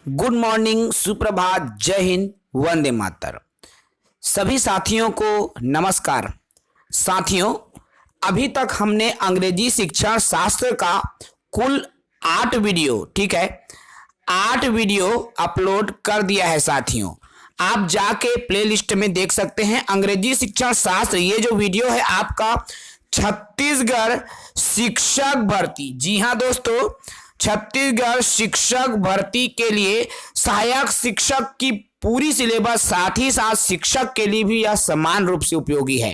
Good morning, सुप्रभात, जय हिंद, वंदे मातरम। सभी साथियों को नमस्कार। साथियों, अभी तक हमने अंग्रेजी शिक्षण शास्त्र का कुल 8 वीडियो, ठीक है, 8 वीडियो अपलोड कर दिया है। साथियों, आप जाके प्लेलिस्ट में देख सकते हैं अंग्रेजी शिक्षण शास्त्र। ये जो वीडियो है आपका छत्तीसगढ़ शिक्षक भर्ती, जी हाँ दोस्तों, छत्तीसगढ़ शिक्षक भर्ती के लिए सहायक शिक्षक की पूरी सिलेबस, साथ ही साथ शिक्षक के लिए भी यह समान रूप से उपयोगी है।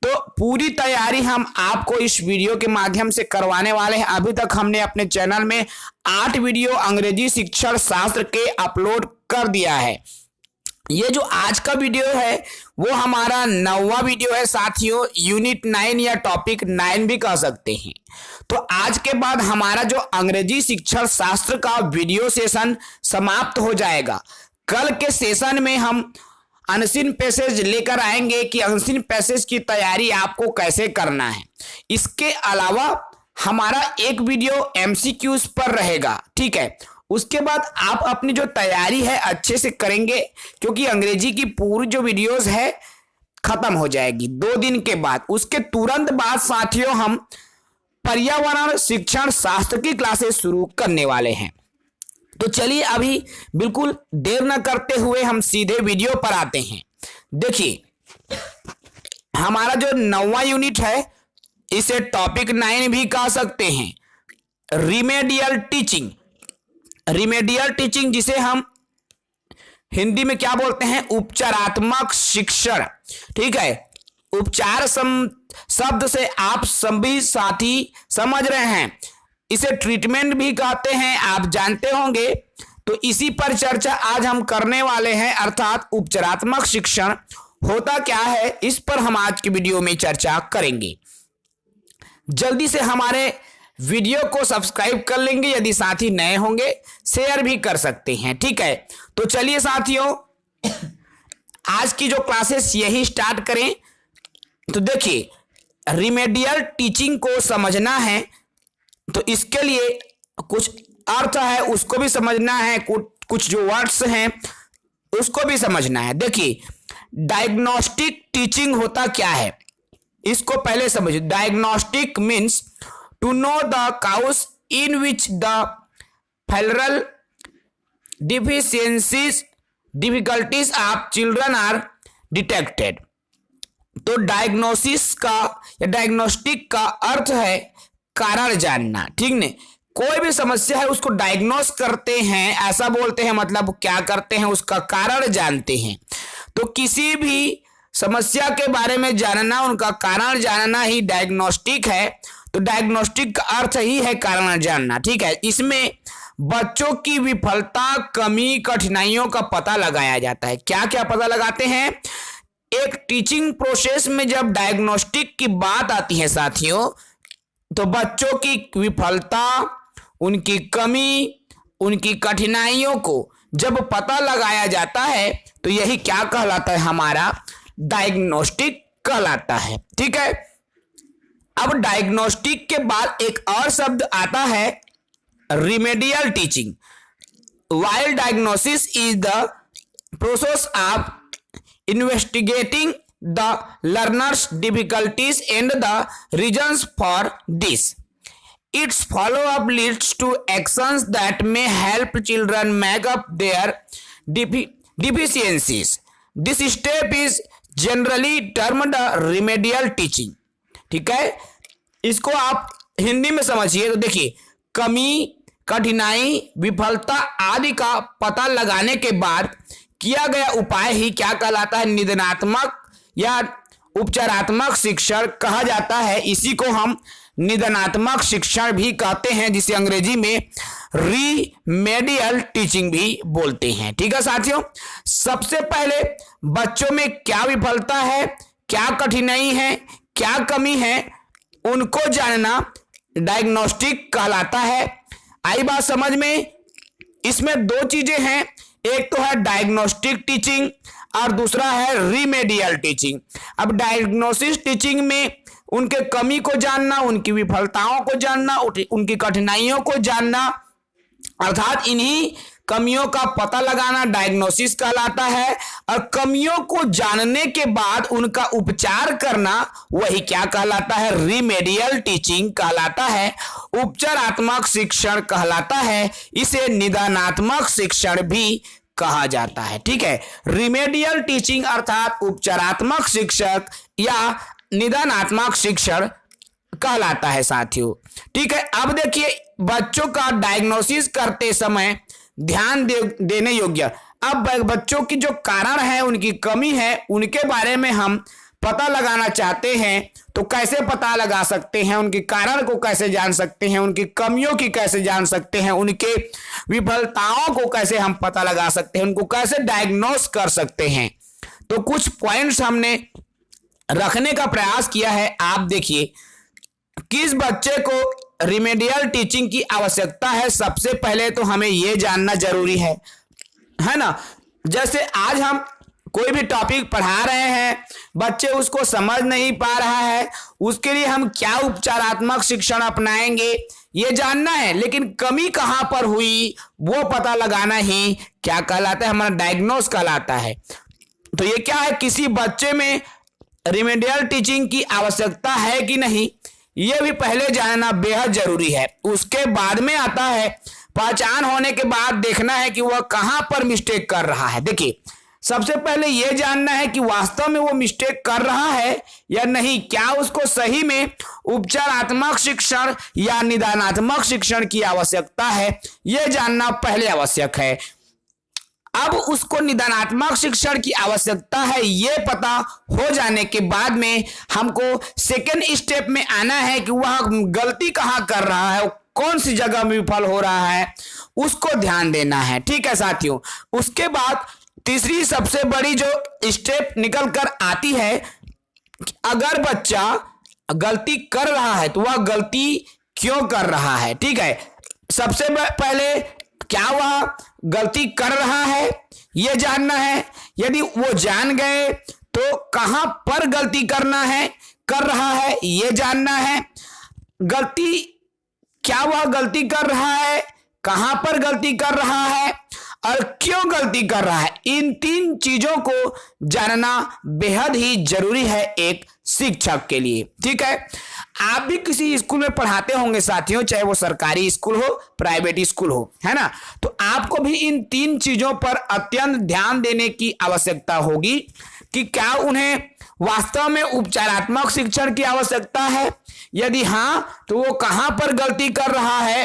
तो पूरी तैयारी हम आपको इस वीडियो के माध्यम से करवाने वाले हैं। अभी तक हमने अपने चैनल में 8 वीडियो अंग्रेजी शिक्षण शास्त्र के अपलोड कर दिया है। ये जो आज का वीडियो है वो हमारा 9वां वीडियो है साथियों, यूनिट 9 या टॉपिक 9 भी कह सकते हैं। तो आज के बाद हमारा जो अंग्रेजी शिक्षण शास्त्र का वीडियो सेशन समाप्त हो जाएगा। कल के सेशन में हम अनसीन पैसेज लेकर आएंगे कि अनसीन पैसेज की तैयारी आपको कैसे करना है। इसके अलावा हमारा एक वीडियो एमसीक्यूज पर रहेगा, ठीक है। उसके बाद आप अपनी जो तैयारी है अच्छे से करेंगे, क्योंकि अंग्रेजी की पूरी जो वीडियोस है खत्म हो जाएगी 2 दिन के बाद। उसके तुरंत बाद साथियों हम पर्यावरण शिक्षण शास्त्र की क्लासेस शुरू करने वाले हैं। तो चलिए अभी बिल्कुल देर न करते हुए हम सीधे वीडियो पर आते हैं। देखिए, हमारा जो 9वां यूनिट है इसे टॉपिक 9 भी कह सकते हैं, रिमेडियल टीचिंग। रिमेडियल टीचिंग जिसे हम हिंदी में क्या बोलते हैं, उपचारात्मक शिक्षण, ठीक है। उपचार शब्द से आप सभी साथी समझ रहे हैं, इसे ट्रीटमेंट भी कहते हैं, आप जानते होंगे। तो इसी पर चर्चा आज हम करने वाले हैं, अर्थात उपचारात्मक शिक्षण होता क्या है, इस पर हम आज की वीडियो में चर्चा करेंगे। जल्दी से हमारे वीडियो को सब्सक्राइब कर लेंगे, यदि साथी नए होंगे शेयर भी कर सकते हैं, ठीक है। तो चलिए साथियों, आज की जो क्लासेस यही स्टार्ट करें। तो देखिए, रिमेडियल टीचिंग को समझना है तो इसके लिए कुछ अर्थ है उसको भी समझना है, कुछ जो वर्ड्स हैं उसको भी समझना है। देखिए, डायग्नोस्टिक टीचिंग होता क्या है, इसको पहले समझिए। Diagnostic means to know the cause in which the filial deficiencies difficulties of children are detected। तो डायग्नोसिस का या डायग्नोस्टिक का अर्थ है कारण जानना, ठीक ने। कोई भी समस्या है उसको डायग्नोस करते हैं, ऐसा बोलते हैं, मतलब क्या करते हैं, उसका कारण जानते हैं। तो किसी भी समस्या के बारे में जानना, उनका कारण जानना ही डायग्नोस्टिक है। तो डायग्नोस्टिक का अर्थ ही है कारण जानना, ठीक है। इसमें बच्चों की विफलता, कमी, कठिनाइयों का पता लगाया जाता है। क्या क्या पता लगाते हैं, एक टीचिंग प्रोसेस में जब डायग्नोस्टिक की बात आती है साथियों, तो बच्चों की विफलता, उनकी कमी, उनकी कठिनाइयों को जब पता लगाया जाता है तो यही क्या कहलाता है, हमारा डायग्नोस्टिक कहलाता है, ठीक है। अब डायग्नोस्टिक के बाद एक और शब्द आता है remedial teaching. While diagnosis is the process of investigating the learners difficulties and the reasons for this. Its follow up leads to actions that may help children make up their deficiencies. This step is generally termed remedial teaching, ठीक है। इसको आप हिंदी में समझिए। तो देखिए, कमी, कठिनाई, विफलता आदि का पता लगाने के बाद किया गया उपाय ही क्या कहलाता है, निदानात्मक या उपचारात्मक शिक्षण कहा जाता है। इसी को हम निदानात्मक शिक्षण भी कहते हैं, जिसे अंग्रेजी में रिमेडियल टीचिंग भी बोलते हैं, ठीक है साथियों। सबसे पहले बच्चों में क्या विफलता है, क्या कठिनाई है, क्या कमी है, उनको जानना डायग्नोस्टिक कहलाता है। आई बात समझ में। इसमें 2 चीजें हैं, एक तो है डायग्नोस्टिक टीचिंग और दूसरा है रिमेडियल टीचिंग। अब डायग्नोसिस टीचिंग में उनके कमी को जानना, उनकी विफलताओं को जानना, उनकी कठिनाइयों को जानना, अर्थात इन्हीं कमियों का पता लगाना डायग्नोसिस कहलाता है, और कमियों को जानने के बाद उनका उपचार करना वही क्या कहलाता है, रिमेडियल टीचिंग कहलाता है, उपचारात्मक शिक्षण कहलाता है, इसे निदानात्मक शिक्षण भी कहा जाता है। ठीक है, रिमेडियल टीचिंग अर्थात उपचारात्मक शिक्षक या निदानात्मक शिक्षण कहलाता है साथियों। ठीक है, अब देखिए बच्चों का डायग्नोसिस करते समय ध्यान देने योग्य, अब बच्चों की जो कारण है, उनकी कमी है, उनके बारे में हम पता लगाना चाहते हैं तो कैसे पता लगा सकते हैं, उनके कारण को कैसे जान सकते हैं, उनकी कमियों की कैसे जान सकते हैं, उनके विफलताओं को कैसे हम पता लगा सकते हैं, उनको कैसे डायग्नोस कर सकते हैं। तो कुछ पॉइंट्स हमने रखने का प्रयास किया है। आप देखिए, किस बच्चे को रिमेडियल टीचिंग की आवश्यकता है, सबसे पहले तो हमें यह जानना जरूरी है ना। जैसे आज हम कोई भी टॉपिक पढ़ा रहे हैं, बच्चे उसको समझ नहीं पा रहा है, उसके लिए हम क्या उपचारात्मक शिक्षण अपनाएंगे ये जानना है, लेकिन कमी कहां पर हुई वो पता लगाना ही क्या कहलाता है, हमारा डायग्नोस कहलाता है। तो ये क्या है, किसी बच्चे में रिमेडियल टीचिंग की आवश्यकता है कि नहीं, यह भी पहले जानना बेहद जरूरी है। उसके बाद में आता है पहचान होने के बाद देखना है कि वह कहां पर मिस्टेक कर रहा है। देखिए, सबसे पहले यह जानना है कि वास्तव में वो मिस्टेक कर रहा है या नहीं, क्या उसको सही में उपचारात्मक शिक्षण या निदानात्मक शिक्षण की आवश्यकता है, यह जानना पहले आवश्यक है। अब उसको निदानात्मक शिक्षण की आवश्यकता है, ये पता हो जाने के बाद में हमको सेकेंड स्टेप में आना है कि वह गलती कहां कर रहा है, कौन सी जगह में विफल हो रहा है, उसको ध्यान देना है। ठीक है साथियों, उसके बाद तीसरी सबसे बड़ी जो स्टेप निकल कर आती है, अगर बच्चा गलती कर रहा है तो वह गलती क्यों कर रहा है। ठीक है, सबसे पहले क्या वह गलती कर रहा है यह जानना है। यदि वो जान गए तो कहां पर गलती कर रहा है यह जानना है। गलती, क्या वह गलती कर रहा है, कहां पर गलती कर रहा है और क्यों गलती कर रहा है, इन तीन चीजों को जानना बेहद ही जरूरी है एक शिक्षक के लिए। ठीक है, आप भी किसी स्कूल में पढ़ाते होंगे साथियों, चाहे वो सरकारी स्कूल हो, प्राइवेट स्कूल हो, है ना। तो आपको भी इन तीन चीजों पर अत्यंत ध्यान देने की आवश्यकता होगी कि क्या उन्हें वास्तव में उपचारात्मक शिक्षण की आवश्यकता है, यदि हां तो वो कहां पर गलती कर रहा है,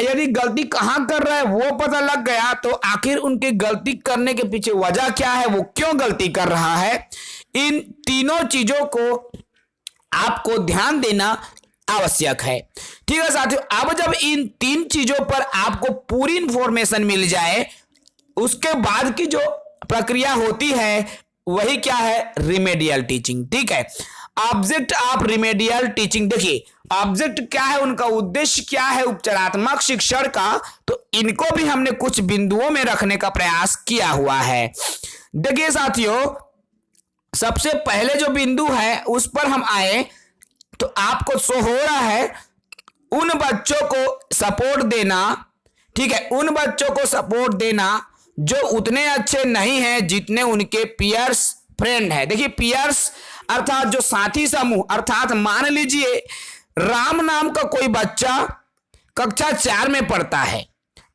यदि गलती कहां कर रहा है वो पता लग गया तो आखिर उनकी गलती करने के पीछे वजह क्या है, वो क्यों गलती कर रहा है, इन तीनों चीजों को आपको ध्यान देना आवश्यक है। ठीक है साथियों, अब जब इन तीन चीजों पर आपको पूरी इंफॉर्मेशन मिल जाए, उसके बाद की जो प्रक्रिया होती है वही क्या है, रिमेडियल टीचिंग। ठीक है, ऑब्जेक्ट ऑफ रिमेडियल टीचिंग, देखिए ऑब्जेक्ट क्या है, उनका उद्देश्य क्या है उपचारात्मक शिक्षण का, तो इनको भी हमने कुछ बिंदुओं में रखने का प्रयास किया हुआ है। देखिए साथियों, सबसे पहले जो बिंदु है उस पर हम आए तो आपको शो हो रहा है उन बच्चों को सपोर्ट देना। ठीक है, उन बच्चों को सपोर्ट देना जो उतने अच्छे नहीं हैं जितने उनके पीयर्स फ्रेंड है। देखिए पीयर्स अर्थात जो साथी समूह, अर्थात मान लीजिए राम नाम का कोई बच्चा कक्षा 4 में पढ़ता है।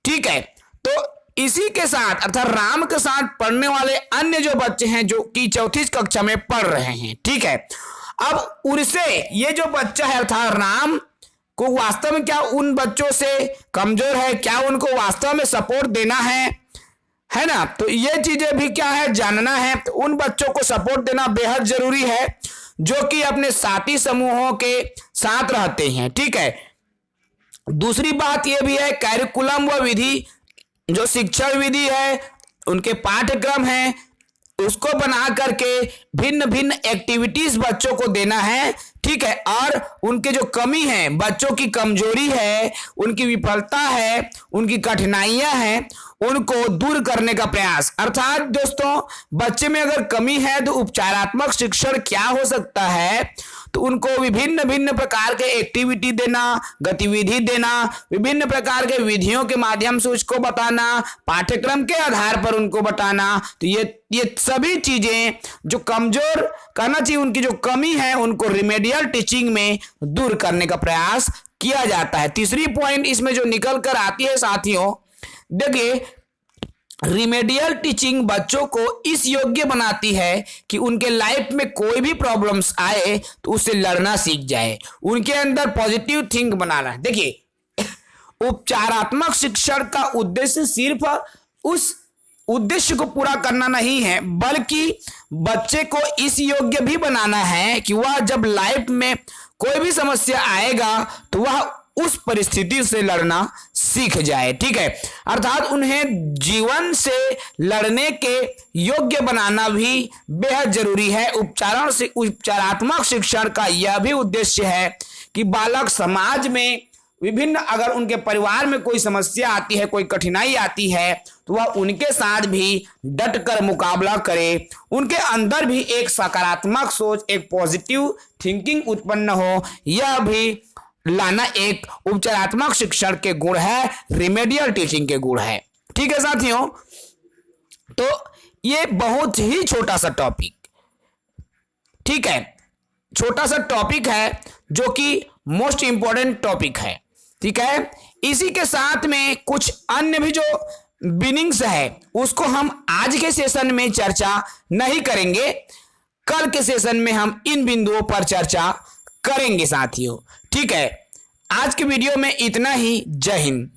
ठीक है, तो इसी के साथ अर्थात राम के साथ पढ़ने वाले अन्य जो बच्चे हैं जो कि चौथी कक्षा में पढ़ रहे हैं। ठीक है, अब उनसे ये जो बच्चा है अर्थात राम को वास्तव में क्या उन बच्चों से कमजोर है, क्या उनको वास्तव में सपोर्ट देना है ना। तो ये चीजें भी क्या है, जानना है। तो उन बच्चों को सपोर्ट देना बेहद जरूरी है जो कि अपने साथी समूहों के साथ रहते हैं। ठीक है, दूसरी बात यह भी है कैरिकुलम व विधि, जो शिक्षण विधि है, उनके पाठ्यक्रम है, उसको बना करके भिन्न भिन्न एक्टिविटीज बच्चों को देना है। ठीक है, और उनके जो कमी है, बच्चों की कमजोरी है, उनकी विफलता है, उनकी कठिनाइयां हैं, उनको दूर करने का प्रयास। अर्थात दोस्तों, बच्चे में अगर कमी है तो उपचारात्मक शिक्षण क्या हो सकता है, तो उनको विभिन्न भिन्न प्रकार के एक्टिविटी देना, गतिविधि देना, विभिन्न प्रकार के विधियों के माध्यम से उसको बताना, पाठ्यक्रम के आधार पर उनको बताना। तो ये सभी चीजें जो कमजोर करना चाहिए, उनकी जो कमी है उनको रिमेडियल टीचिंग में दूर करने का प्रयास किया जाता है। तीसरी पॉइंट इसमें जो निकल कर आती है साथियों, देखिए रिमेडियल टीचिंग बच्चों को इस योग्य बनाती है कि उनके लाइफ में कोई भी प्रॉब्लम्स आए तो उससे लड़ना सीख जाए, उनके अंदर पॉजिटिव थिंक बनाना। देखिए उपचारात्मक शिक्षण का उद्देश्य सिर्फ उस उद्देश्य को पूरा करना नहीं है, बल्कि बच्चे को इस योग्य भी बनाना है कि वह जब लाइफ में कोई भी समस्या आएगा तो वह उस परिस्थिति से लड़ना सीख जाए। ठीक है, अर्थात उन्हें जीवन से लड़ने के योग्य बनाना भी बेहद जरूरी है। उपचारात्मक शिक्षण का यह भी उद्देश्य है कि बालक समाज में विभिन्न, अगर उनके परिवार में कोई समस्या आती है, कोई कठिनाई आती है, तो वह उनके साथ भी डट कर मुकाबला करे, उनके अंदर भी एक सकारात्मक सोच, एक पॉजिटिव थिंकिंग उत्पन्न हो। यह भी लाना एक उपचारात्मक शिक्षण के गुण है, रिमेडियल टीचिंग के गुण है। ठीक है साथियों, तो ये बहुत ही छोटा सा टॉपिक, ठीक है, छोटा सा टॉपिक है जो कि मोस्ट इंपॉर्टेंट टॉपिक है। ठीक है, इसी के साथ में कुछ अन्य भी जो बिनिंग्स है उसको हम आज के सेशन में चर्चा नहीं करेंगे, कल के सेशन में हम इन बिंदुओं पर चर्चा करेंगे साथियों। ठीक है, आज के वीडियो में इतना ही। जय हिंद।